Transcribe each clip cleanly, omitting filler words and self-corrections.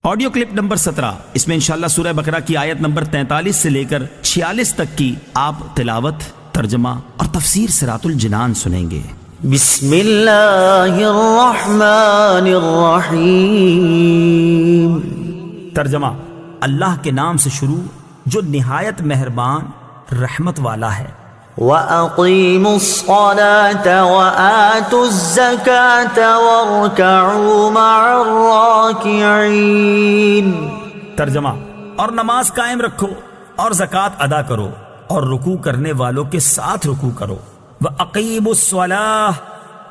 Audio clip number 17، اس میں انشاءاللہ سورہ بقرہ کی آیت نمبر 43 سے لے کر 46 تک کی آپ تلاوت، ترجمہ اور تفسیر صراط الجنان سنیں گے۔ بسم اللہ الرحمن الرحیم۔ ترجمہ: اللہ کے نام سے شروع جو نہایت مہربان رحمت والا ہے۔ وَأَقِيمُوا الصَّلَاةَ وَآتُوا الزَّكَاةَ وَارْكَعُوا مَعَ الرَّاكِعِينَ۔ ترجمہ: اور نماز قائم رکھو اور زکوٰۃ ادا کرو اور رکوع کرنے والوں کے ساتھ رکوع کرو۔ وَأَقِيمُوا الصَّلَاةَ،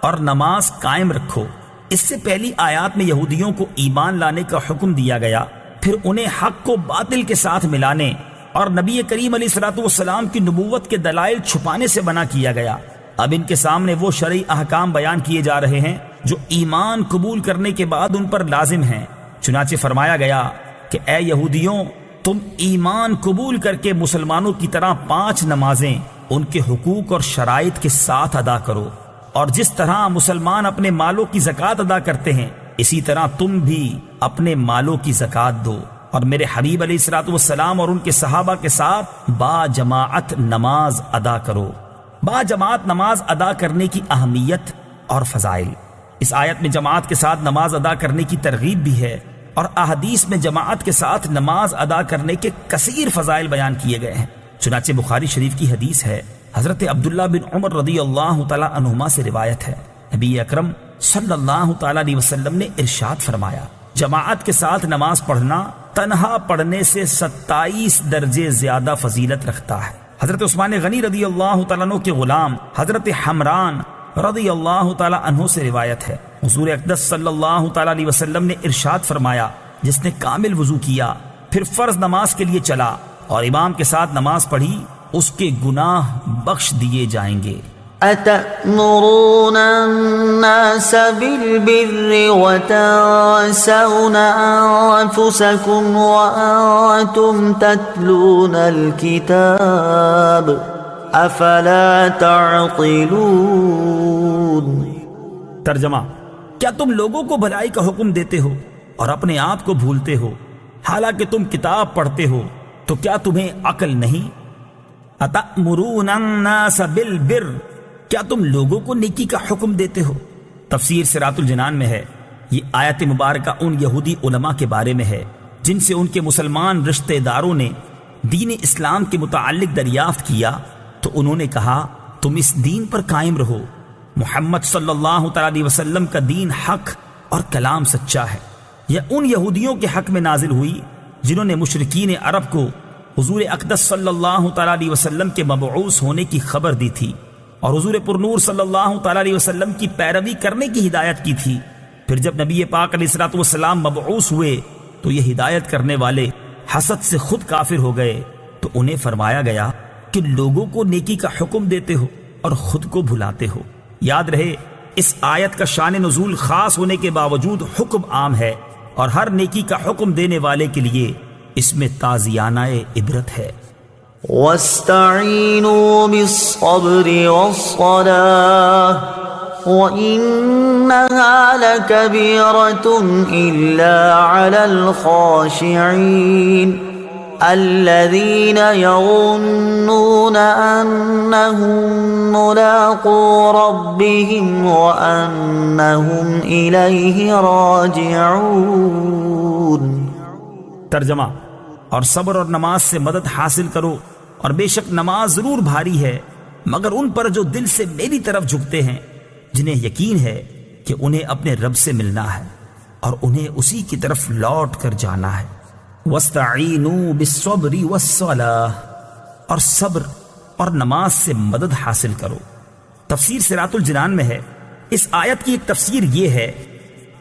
اور نماز قائم رکھو۔ اس سے پہلی آیات میں یہودیوں کو ایمان لانے کا حکم دیا گیا، پھر انہیں حق کو باطل کے ساتھ ملانے اور نبی کریم علیہ الصلوۃ والسلام کی نبوت کے دلائل چھپانے سے منع کیا گیا۔ اب ان کے سامنے وہ شرعی احکام بیان کیے جا رہے ہیں جو ایمان قبول کرنے کے بعد ان پر لازم ہیں۔ چنانچہ فرمایا گیا کہ اے یہودیوں، تم ایمان قبول کر کے مسلمانوں کی طرح 5 نمازیں ان کے حقوق اور شرائط کے ساتھ ادا کرو، اور جس طرح مسلمان اپنے مالوں کی زکوٰۃ ادا کرتے ہیں اسی طرح تم بھی اپنے مالوں کی زکوٰۃ دو، اور میرے حبیب علیہ الصلوۃ والسلام اور ان کے صحابہ کے ساتھ با جماعت نماز ادا کرو۔ با جماعت نماز ادا کرنے کی اہمیت اور فضائل۔ اس آیت میں جماعت کے ساتھ نماز ادا کرنے کی ترغیب بھی ہے، اور احادیث میں جماعت کے ساتھ نماز ادا کرنے کے کثیر فضائل بیان کیے گئے ہیں۔ چنانچہ بخاری شریف کی حدیث ہے، حضرت عبداللہ بن عمر رضی اللہ تعالی عنہما سے روایت ہے، نبی اکرم صلی اللہ تعالی علیہ وسلم نے ارشاد فرمایا، جماعت کے ساتھ نماز پڑھنا تنہا پڑھنے سے 27 درجے زیادہ فضیلت رکھتا ہے۔ حضرت عثمان غنی رضی اللہ تعالیٰ عنہ کے غلام حضرت حمران رضی اللہ تعالیٰ عنہ سے روایت ہے، حضور اقدس صلی اللہ تعالیٰ علیہ وسلم نے ارشاد فرمایا، جس نے کامل وضو کیا پھر فرض نماز کے لیے چلا اور امام کے ساتھ نماز پڑھی، اس کے گناہ بخش دیے جائیں گے۔ أَتَأْمُرُونَ النَّاسَ بِالْبِرِّ وَتَنْسَوْنَ أَنفُسَكُمْ وَأَنْتُمْ تَتْلُونَ الْكِتَابَ أَفَلَا تَعْقِلُونَ۔ ترجمہ: کیا تم لوگوں کو بھلائی کا حکم دیتے ہو اور اپنے آپ کو بھولتے ہو، حالانکہ تم کتاب پڑھتے ہو، تو کیا تمہیں عقل نہیں؟ أَتَأْمُرُونَ النَّاسَ بِالْبِرِّ، کیا تم لوگوں کو نیکی کا حکم دیتے ہو؟ تفسیر صراط الجنان میں ہے، یہ آیت مبارکہ ان یہودی علماء کے بارے میں ہے جن سے ان کے مسلمان رشتہ داروں نے دین اسلام کے متعلق دریافت کیا تو انہوں نے کہا، تم اس دین پر قائم رہو، محمد صلی اللہ تعالی علیہ وسلم کا دین حق اور کلام سچا ہے۔ یہ ان یہودیوں کے حق میں نازل ہوئی جنہوں نے مشرکین عرب کو حضور اقدس صلی اللہ تعالی علیہ وسلم کے مبعوث ہونے کی خبر دی تھی اور حضور پرنور صلی اللہ تعالی علیہ وسلم کی پیروی کرنے کی ہدایت کی تھی۔ پھر جب نبی پاک علیہ الصلوۃ والسلام مبعوث ہوئے تو یہ ہدایت کرنے والے حسد سے خود کافر ہو گئے، تو انہیں فرمایا گیا کہ لوگوں کو نیکی کا حکم دیتے ہو اور خود کو بھلاتے ہو۔ یاد رہے، اس آیت کا شان نزول خاص ہونے کے باوجود حکم عام ہے، اور ہر نیکی کا حکم دینے والے کے لیے اس میں تعزیانہ عبرت ہے۔ وَاسْتَعِينُوا بِالصَّبْرِ وَالصَّلَاةِ وَإِنَّهَا لَكَبِيرَةٌ إِلَّا عَلَى الْخَاشِعِينَ الَّذِينَ يَظُنُّونَ أَنَّهُم مُّلَاقُو رَبِّهِمْ وَأَنَّهُمْ إِلَيْهِ رَاجِعُونَ۔ ترجمہ: اور صبر اور نماز سے مدد حاصل کرو، اور بے شک نماز ضرور بھاری ہے مگر ان پر جو دل سے میری طرف جھکتے ہیں، جنہیں یقین ہے کہ انہیں اپنے رب سے ملنا ہے اور انہیں اسی کی طرف لوٹ کر جانا ہے۔ وَاسْتَعِينُوا بِالصَّبْرِ وَالصَّلَاةِ، اور صبر اور نماز سے مدد حاصل کرو۔ تفسیر صراط الجنان میں ہے، اس آیت کی ایک تفسیر یہ ہے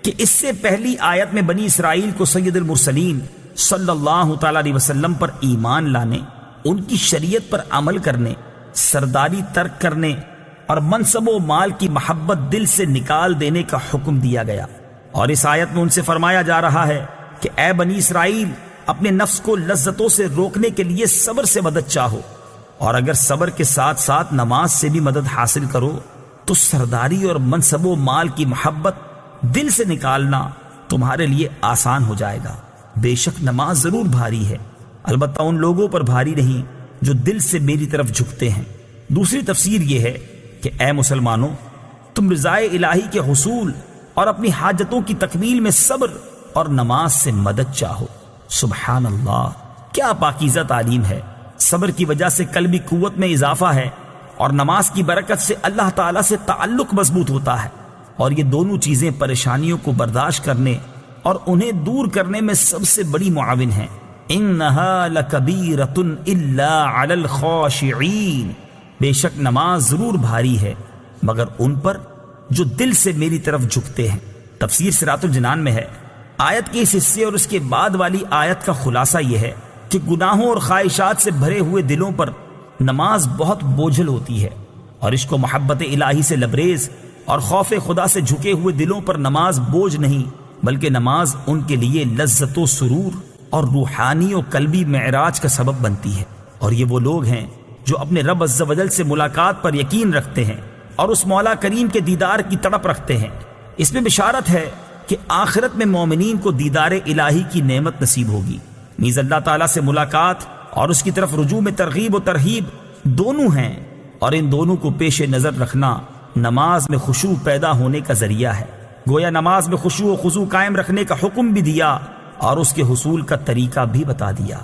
کہ اس سے پہلی آیت میں بنی اسرائیل کو سید المرسلین صلی اللہ تعالی علیہ وسلم پر ایمان لانے، ان کی شریعت پر عمل کرنے، سرداری ترک کرنے اور منصب و مال کی محبت دل سے نکال دینے کا حکم دیا گیا، اور اس آیت میں ان سے فرمایا جا رہا ہے کہ اے بنی اسرائیل، اپنے نفس کو لذتوں سے روکنے کے لیے صبر سے مدد چاہو، اور اگر صبر کے ساتھ ساتھ نماز سے بھی مدد حاصل کرو تو سرداری اور منصب و مال کی محبت دل سے نکالنا تمہارے لیے آسان ہو جائے گا۔ بے شک نماز ضرور بھاری ہے، البتہ ان لوگوں پر بھاری نہیں جو دل سے میری طرف جھکتے ہیں۔ دوسری تفسیر یہ ہے کہ اے مسلمانوں، تم رضائے الہی کے حصول اور اپنی حاجتوں کی تکمیل میں صبر اور نماز سے مدد چاہو۔ سبحان اللہ، کیا پاکیزہ تعلیم ہے۔ صبر کی وجہ سے قلبی قوت میں اضافہ ہے، اور نماز کی برکت سے اللہ تعالیٰ سے تعلق مضبوط ہوتا ہے، اور یہ دونوں چیزیں پریشانیوں کو برداشت کرنے اور انہیں دور کرنے میں سب سے بڑی معاون ہیں۔ انہا لکبیرۃ الا علی الخاشعین، بے شک نماز ضرور بھاری ہے مگر ان پر جو دل سے میری طرف جھکتے ہیں۔ تفسیر صراط الجنان میں ہے، آیت کے اس حصے اور اس کے بعد والی آیت کا خلاصہ یہ ہے کہ گناہوں اور خواہشات سے بھرے ہوئے دلوں پر نماز بہت بوجھل ہوتی ہے، اور عشق و محبت الہی سے لبریز اور خوف خدا سے جھکے ہوئے دلوں پر نماز بوجھ نہیں، بلکہ نماز ان کے لیے لذت و سرور اور روحانی و قلبی معراج کا سبب بنتی ہے۔ اور یہ وہ لوگ ہیں جو اپنے رب عز و جل سے ملاقات پر یقین رکھتے ہیں اور اس مولا کریم کے دیدار کی تڑپ رکھتے ہیں۔ اس میں بشارت ہے کہ آخرت میں مومنین کو دیدار الہی کی نعمت نصیب ہوگی، نیز اللہ تعالیٰ سے ملاقات اور اس کی طرف رجوع میں ترغیب و ترہیب دونوں ہیں، اور ان دونوں کو پیش نظر رکھنا نماز میں خشوع پیدا ہونے کا ذریعہ ہے۔ گویا نماز میں خشوع و خضوع قائم رکھنے کا حکم بھی دیا اور اس کے حصول کا طریقہ بھی بتا دیا۔